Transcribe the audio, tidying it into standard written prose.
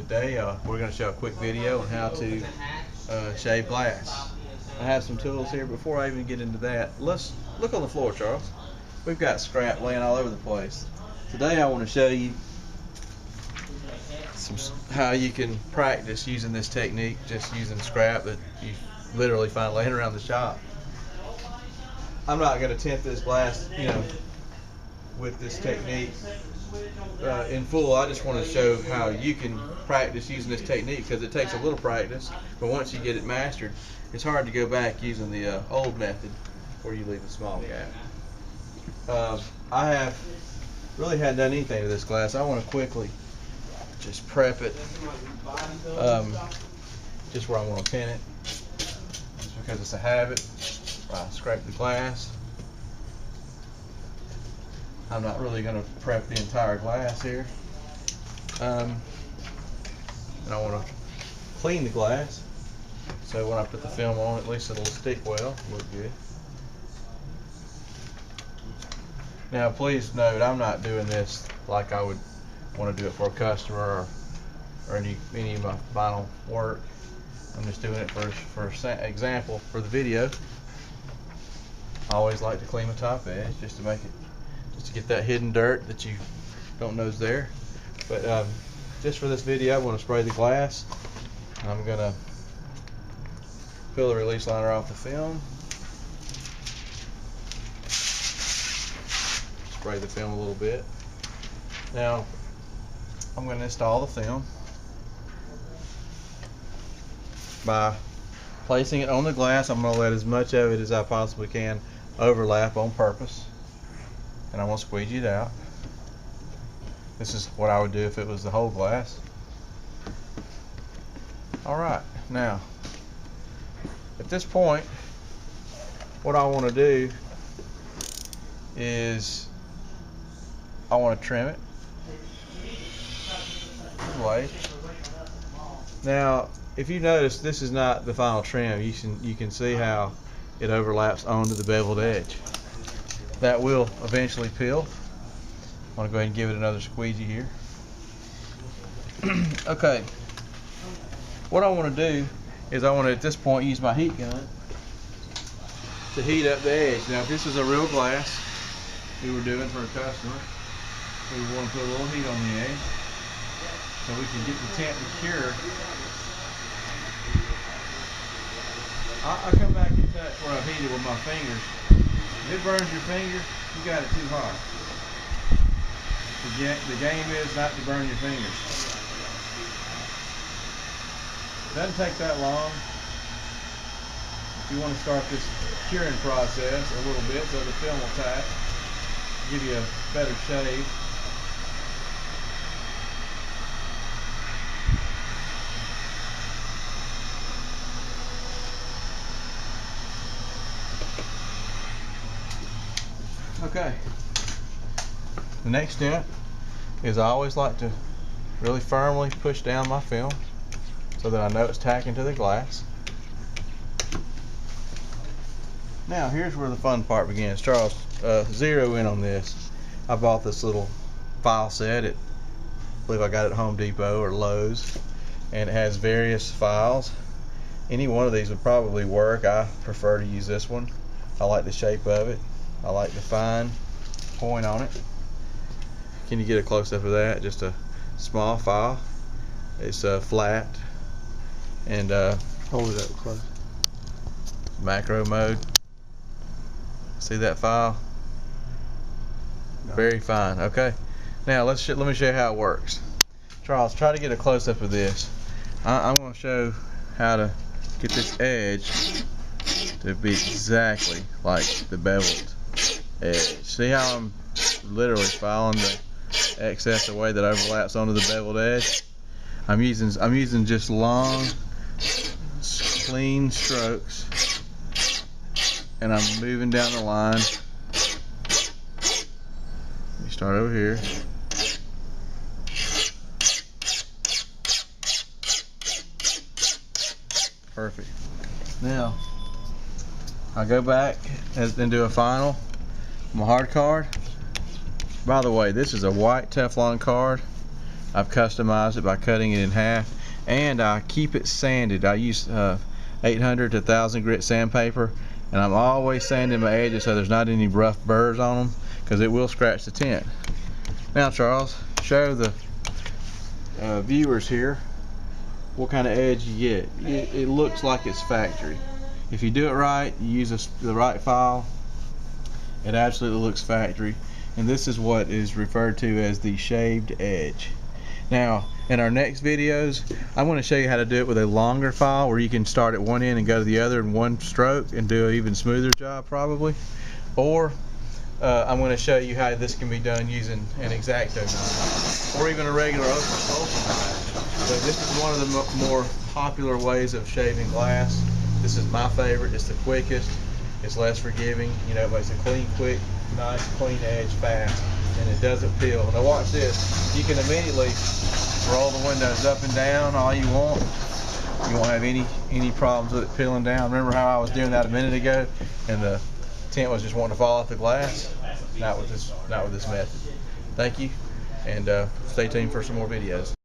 Today we're going to show a quick video on how to shave glass. I have some tools here. Before I even get into that, let's look on the floor, Charles. We've got scrap laying all over the place. Today I want to show you how you can practice using this technique, just using scrap that you literally find laying around the shop. I'm not going to tint this glass, with this technique in full. I just want to show how you can practice using this technique, because it takes a little practice, but once you get it mastered, it's hard to go back using the old method where you leave a small gap. I really hadn't done anything to this glass. I want to quickly just prep it, just where I want to pin it, just because it's a habit. I scrape the glass. I'm not really going to prep the entire glass here. And I want to clean the glass, so when I put the film on, at least it'll stick well, look good. Now please note, I'm not doing this like I would want to do it for a customer or any of my final work. I'm just doing it for example for the video. I always like to clean the top edge just to get that hidden dirt that you don't know is there. But just for this video, I want to spray the glass. I'm gonna peel the release liner off the film, spray the film a little bit. Now I'm going to install the film by placing it on the glass. I'm going to let as much of it as I possibly can overlap on purpose, and I'm going to squeegee it out. This is what I would do if it was the whole glass. Alright, now at this point, what I want to do is I want to trim it. Now, if you notice, this is not the final trim. You can see how it overlaps onto the beveled edge. That will eventually peel. I'm going to go ahead and give it another squeegee here. Okay. What I want to do is I want to, at this point, use my heat gun to heat up the edge. Now, if this is a real glass we were doing for a customer, we want to put a little heat on the edge so we can get the tint to cure. I come back and touch where I've heated with my fingers. If it burns your finger, you got it too hot. The game is not to burn your fingers. Doesn't take that long. If you want to start this curing process a little bit so the film will tack, give you a better shave. Okay, the next step is I always like to really firmly push down my film so that I know it's tacking to the glass. Now here's where the fun part begins. Charles, zero in on this. I bought this little file set I believe I got it at Home Depot or Lowe's, and it has various files. Any one of these would probably work. I prefer to use this one. I like the shape of it. I like the fine point on it. Can you get a close-up of that? Just a small file. It's flat, and hold it up close. Macro mode. See that file? No. Very fine. Okay. Now let me show you how it works. Charles, try to get a close-up of this. I'm going to show how to get this edge to be exactly like the beveled edge. See how I'm literally filing the excess away that overlaps onto the beveled edge? I'm using just long, clean strokes, and I'm moving down the line. Let me start over here. Perfect. Now I go back and do a final. My hard card. By the way, this is a white Teflon card. I've customized it by cutting it in half, and I keep it sanded. I use 800 to 1000 grit sandpaper, and I'm always sanding my edges so there's not any rough burrs on them, because it will scratch the tint. Now Charles, show the viewers here what kind of edge you get. It looks like it's factory. If you do it right, you use the right file, it absolutely looks factory. And this is what is referred to as the shaved edge. Now, in our next videos, I'm going to show you how to do it with a longer file, where you can start at one end and go to the other in one stroke and do an even smoother job probably. Or I'm going to show you how this can be done using an X-Acto knife, or even a regular open knife. So this is one of the more popular ways of shaving glass. This is my favorite. It's the quickest. It's less forgiving. You know, it makes a clean, quick, nice, clean edge fast, and it doesn't peel. Now watch this. You can immediately roll the windows up and down all you want. You won't have any problems with it peeling down. Remember how I was doing that a minute ago, and the tint was just wanting to fall off the glass? Not with this method. Thank you, and stay tuned for some more videos.